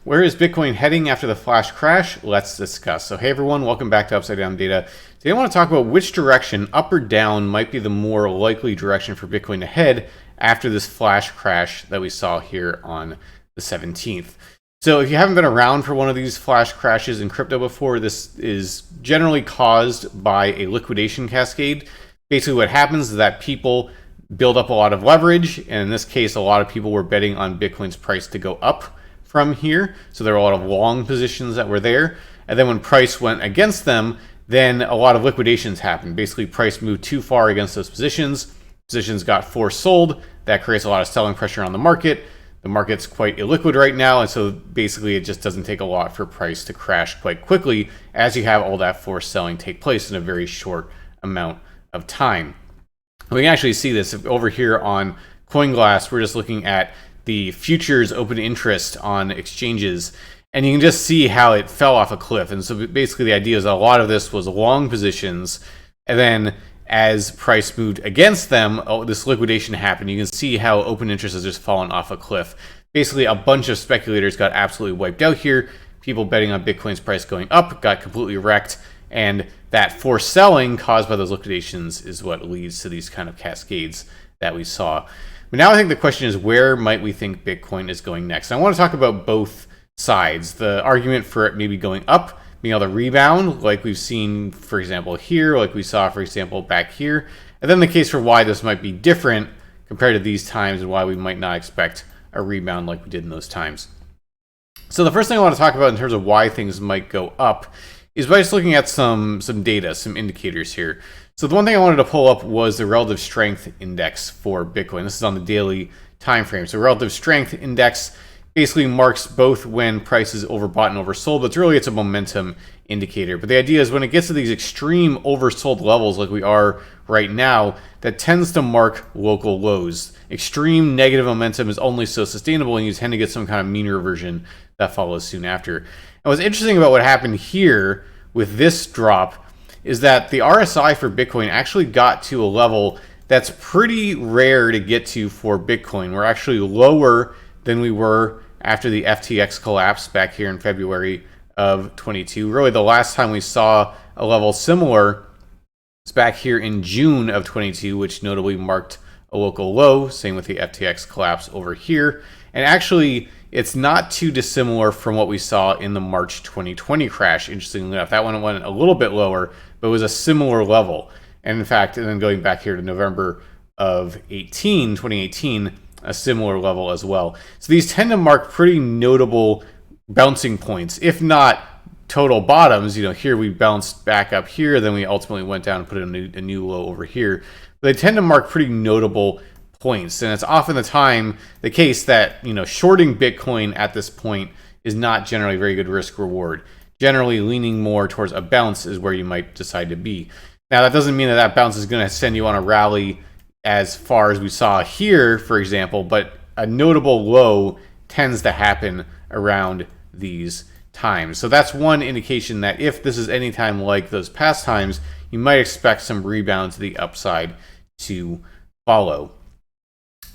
Where is Bitcoin heading after the flash crash? Let's discuss. So hey everyone, welcome back to Upside Down Data. Today I want to talk about which direction, up or down, might be the more likely direction for Bitcoin to head after this flash crash that we saw here on the 17th. So if you haven't been around for one of these flash crashes in crypto before, this is generally caused by a liquidation cascade. Basically what happens is that people build up a lot of leverage, and in this case a lot of people were betting on Bitcoin's price to go up from here, so there were a lot of long positions that were there, and then when price went against them, then a lot of liquidations happened. Basically price moved too far against those positions got forced sold. That creates a lot of selling pressure on the market's quite illiquid right now, and so basically it just doesn't take a lot for price to crash quite quickly as you have all that forced selling take place in a very short amount of time. We can actually see this over here on CoinGlass. We're just looking at the futures open interest on exchanges, and you can just see how it fell off a cliff. And so basically the idea is a lot of this was long positions, and then as price moved against them, this liquidation happened. You can see how open interest has just fallen off a cliff. Basically a bunch of speculators got absolutely wiped out here. People betting on Bitcoin's price going up got completely wrecked, and that forced selling caused by those liquidations is what leads to these kind of cascades that we saw. But now I think the question is, where might we think Bitcoin is going next? And I want to talk about both sides. The argument for it maybe going up, being able to rebound, like we've seen, for example, here, like we saw, for example, back here. And then the case for why this might be different compared to these times and why we might not expect a rebound like we did in those times. So the first thing I want to talk about in terms of why things might go up is by just looking at some data, some indicators here. So the one thing I wanted to pull up was the relative strength index for Bitcoin. This is on the daily time frame. So relative strength index basically marks both when price is overbought and oversold, but it's a momentum indicator. But the idea is when it gets to these extreme oversold levels like we are right now, that tends to mark local lows. Extreme negative momentum is only so sustainable, and you tend to get some kind of mean reversion that follows soon after. And what's interesting about what happened here with this drop is that the RSI for Bitcoin actually got to a level that's pretty rare to get to for Bitcoin. We're actually lower than we were after the FTX collapse back here in February of 22. Really, the last time we saw a level similar was back here in June of 22, which notably marked a local low. Same with the FTX collapse over here. And actually, it's not too dissimilar from what we saw in the March 2020 crash, interestingly enough. That one went a little bit lower, but it was a similar level. And in fact, and then going back here to November of 2018, a similar level as well. So these tend to mark pretty notable bouncing points, if not total bottoms. You know, here we bounced back up here, then we ultimately went down and put in a new low over here. But they tend to mark pretty notable points, and it's often the case that, you know, shorting Bitcoin at this point is not generally very good risk reward. Generally leaning more towards a bounce is where you might decide to be. Now that doesn't mean that bounce is going to send you on a rally as far as we saw here, for example, but a notable low tends to happen around these times. So that's one indication that if this is any time like those past times, you might expect some rebound to the upside to follow.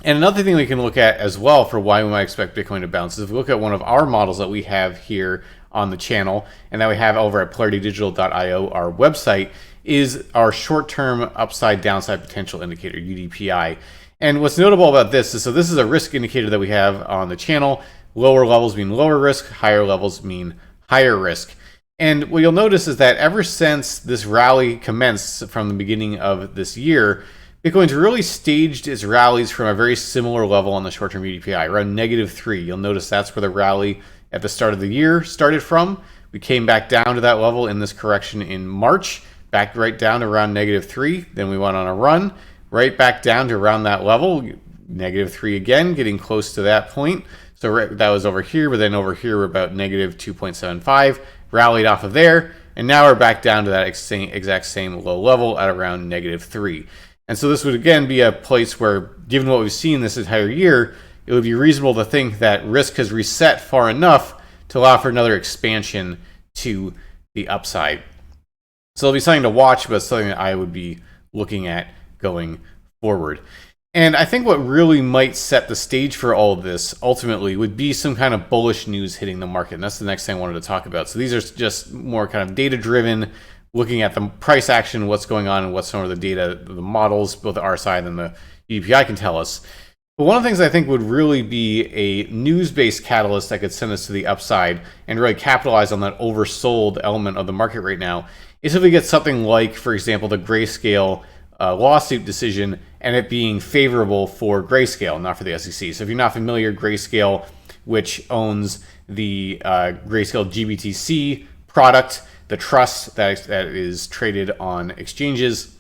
And another thing we can look at as well for why we might expect Bitcoin to bounce is if we look at one of our models that we have here on the channel and that we have over at polaritydigital.io, our website, is our short-term upside downside potential indicator, UDPI. And what's notable about this is, so this is a risk indicator that we have on the channel. Lower levels mean lower risk, higher levels mean higher risk. And what you'll notice is that ever since this rally commenced from the beginning of this year, Bitcoin's really staged its rallies from a very similar level on the short-term UDPI, around -3. You'll notice that's where the rally at the start of the year started from. We came back down to that level in this correction in March, back right down to around -3. Then we went on a run, right back down to around that level, -3 again, getting close to that point. So that was over here, but then over here we're about -2.75, rallied off of there, and now we're back down to that exact same low level at around -3. And so this would again be a place where, given what we've seen this entire year, it would be reasonable to think that risk has reset far enough to allow for another expansion to the upside. So it'll be something to watch, but something that I would be looking at going forward. And I think what really might set the stage for all of this ultimately would be some kind of bullish news hitting the market. And that's the next thing I wanted to talk about. So these are just more kind of data driven, looking at the price action, what's going on, and what some of the data, the models, both the RSI and the UDPI can tell us. But one of the things I think would really be a news-based catalyst that could send us to the upside and really capitalize on that oversold element of the market right now is if we get something like, for example, the Grayscale lawsuit decision and it being favorable for Grayscale, not for the SEC. So if you're not familiar, Grayscale, which owns the Grayscale GBTC product, the trust that is traded on exchanges,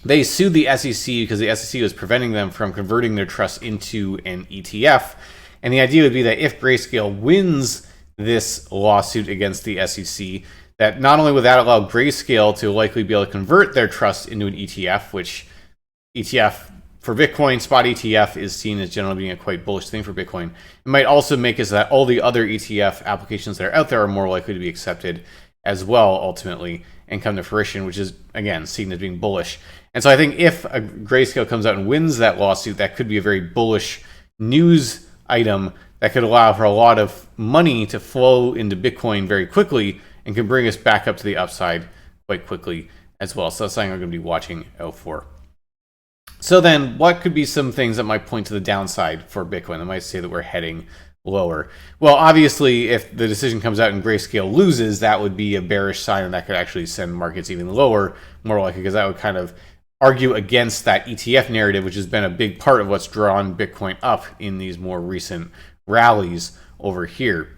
they sued the SEC because the SEC was preventing them from converting their trust into an ETF. And the idea would be that if Grayscale wins this lawsuit against the SEC, that not only would that allow Grayscale to likely be able to convert their trust into an ETF, which ETF for Bitcoin, spot ETF, is seen as generally being a quite bullish thing for Bitcoin. It might also make it so that all the other ETF applications that are out there are more likely to be accepted as well, ultimately, and come to fruition, which is, again, seen as being bullish. And so I think if a Grayscale comes out and wins that lawsuit, that could be a very bullish news item that could allow for a lot of money to flow into Bitcoin very quickly and can bring us back up to the upside quite quickly as well. So that's something we're going to be watching out for. So then what could be some things that might point to the downside for Bitcoin? That might say that we're heading lower. Well, obviously, if the decision comes out and Grayscale loses, that would be a bearish sign, and that could actually send markets even lower, more likely, because that would kind of argue against that ETF narrative, which has been a big part of what's drawn Bitcoin up in these more recent rallies over here.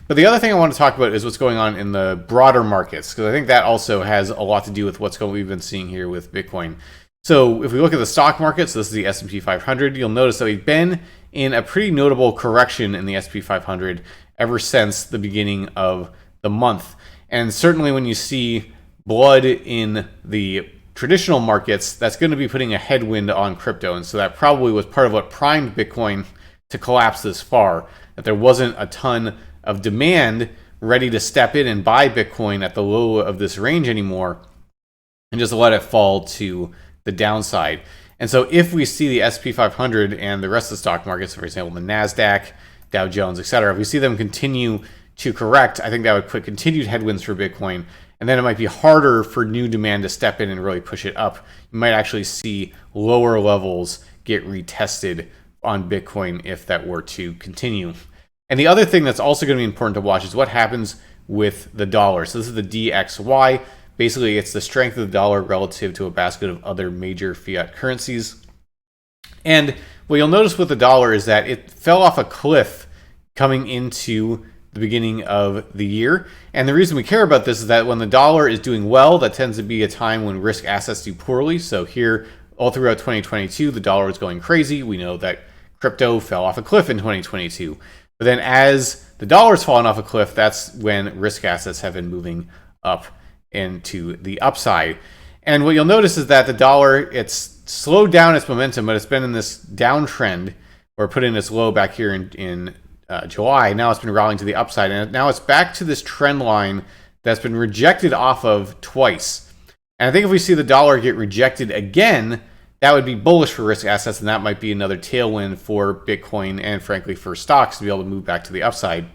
But the other thing I want to talk about is what's going on in the broader markets, because I think that also has a lot to do with we've been seeing here with Bitcoin. So if we look at the stock market, so this is the S&P 500, you'll notice that we've been in a pretty notable correction in the S&P 500 ever since the beginning of the month. And certainly when you see blood in the traditional markets, that's going to be putting a headwind on crypto. And so that probably was part of what primed Bitcoin to collapse this far, that there wasn't a ton of demand ready to step in and buy Bitcoin at the low of this range anymore and just let it fall to the downside. And so if we see the S&P 500 and the rest of the stock markets, for example, the NASDAQ, Dow Jones, etc., if we see them continue to correct, I think that would put continued headwinds for Bitcoin. And then it might be harder for new demand to step in and really push it up. You might actually see lower levels get retested on Bitcoin if that were to continue. And the other thing that's also going to be important to watch is what happens with the dollar. So this is the DXY. Basically, it's the strength of the dollar relative to a basket of other major fiat currencies. And what you'll notice with the dollar is that it fell off a cliff coming into the beginning of the year. And the reason we care about this is that when the dollar is doing well, that tends to be a time when risk assets do poorly. So here, all throughout 2022, the dollar was going crazy. We know that crypto fell off a cliff in 2022. But then as the dollar's fallen off a cliff, that's when risk assets have been moving up into the upside. And what you'll notice is that the dollar, it's slowed down its momentum, but it's been in this downtrend where it put in its low back here in July. Now it's been rallying to the upside, and now it's back to this trend line that's been rejected off of twice. And I think if we see the dollar get rejected again, that would be bullish for risk assets, and that might be another tailwind for Bitcoin and frankly for stocks to be able to move back to the upside.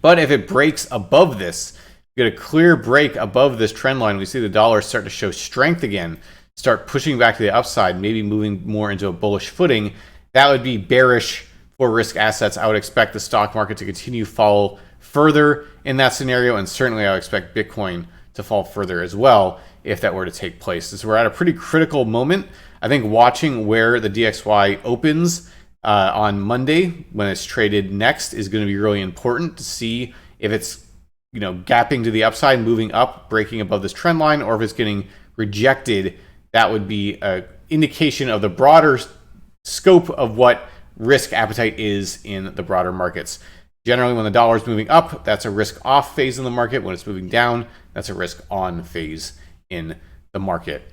But if it breaks above this, get a clear break above this trend line, we see the dollar start to show strength again, start pushing back to the upside, maybe moving more into a bullish footing, that would be bearish for risk assets. I would expect the stock market to continue to fall further in that scenario, and certainly I would expect Bitcoin to fall further as well if that were to take place. So we're at a pretty critical moment. I think watching where the DXY opens on Monday when it's traded next is going to be really important to see if it's gapping to the upside, moving up, breaking above this trend line, or if it's getting rejected. That would be an indication of the broader scope of what risk appetite is in the broader markets. Generally, when the dollar is moving up, that's a risk off phase in the market. When it's moving down, that's a risk on phase in the market.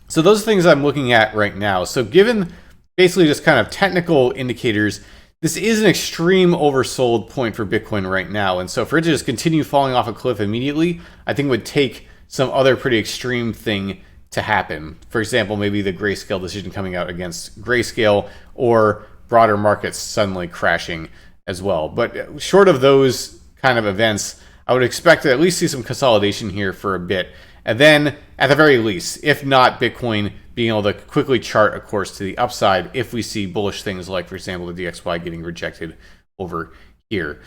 So those are things I'm looking at right now. So given basically just kind of technical indicators, this is an extreme oversold point for Bitcoin right now. And so for it to just continue falling off a cliff immediately, I think would take some other pretty extreme thing to happen. For example, maybe the Grayscale decision coming out against Grayscale, or broader markets suddenly crashing as well. But short of those kind of events, I would expect to at least see some consolidation here for a bit. And then, at the very least, if not Bitcoin being able to quickly chart a course to the upside if we see bullish things like, for example, the DXY getting rejected over here.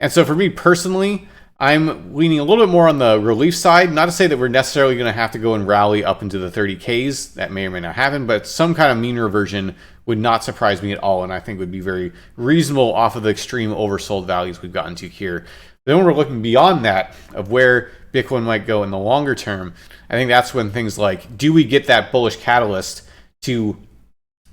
And so for me personally, I'm leaning a little bit more on the relief side. Not to say that we're necessarily going to have to go and rally up into the 30Ks. That may or may not happen, but some kind of mean reversion would not surprise me at all, and I think would be very reasonable off of the extreme oversold values we've gotten to here. Then when we're looking beyond that of where Bitcoin might go in the longer term, I think that's when things like, do we get that bullish catalyst to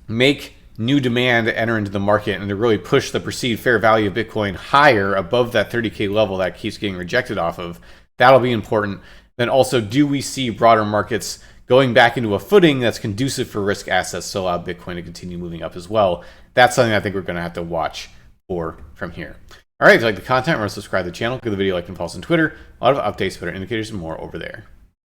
make new demand to enter into the market and to really push the perceived fair value of Bitcoin higher above that 30K level that keeps getting rejected off of? That'll be important. Then also, do we see broader markets going back into a footing that's conducive for risk assets to allow Bitcoin to continue moving up as well? That's something I think we're going to have to watch for from here. All right, if you like the content, remember to subscribe to the channel, give the video a like and follow us on Twitter. A lot of updates, better indicators, and more over there.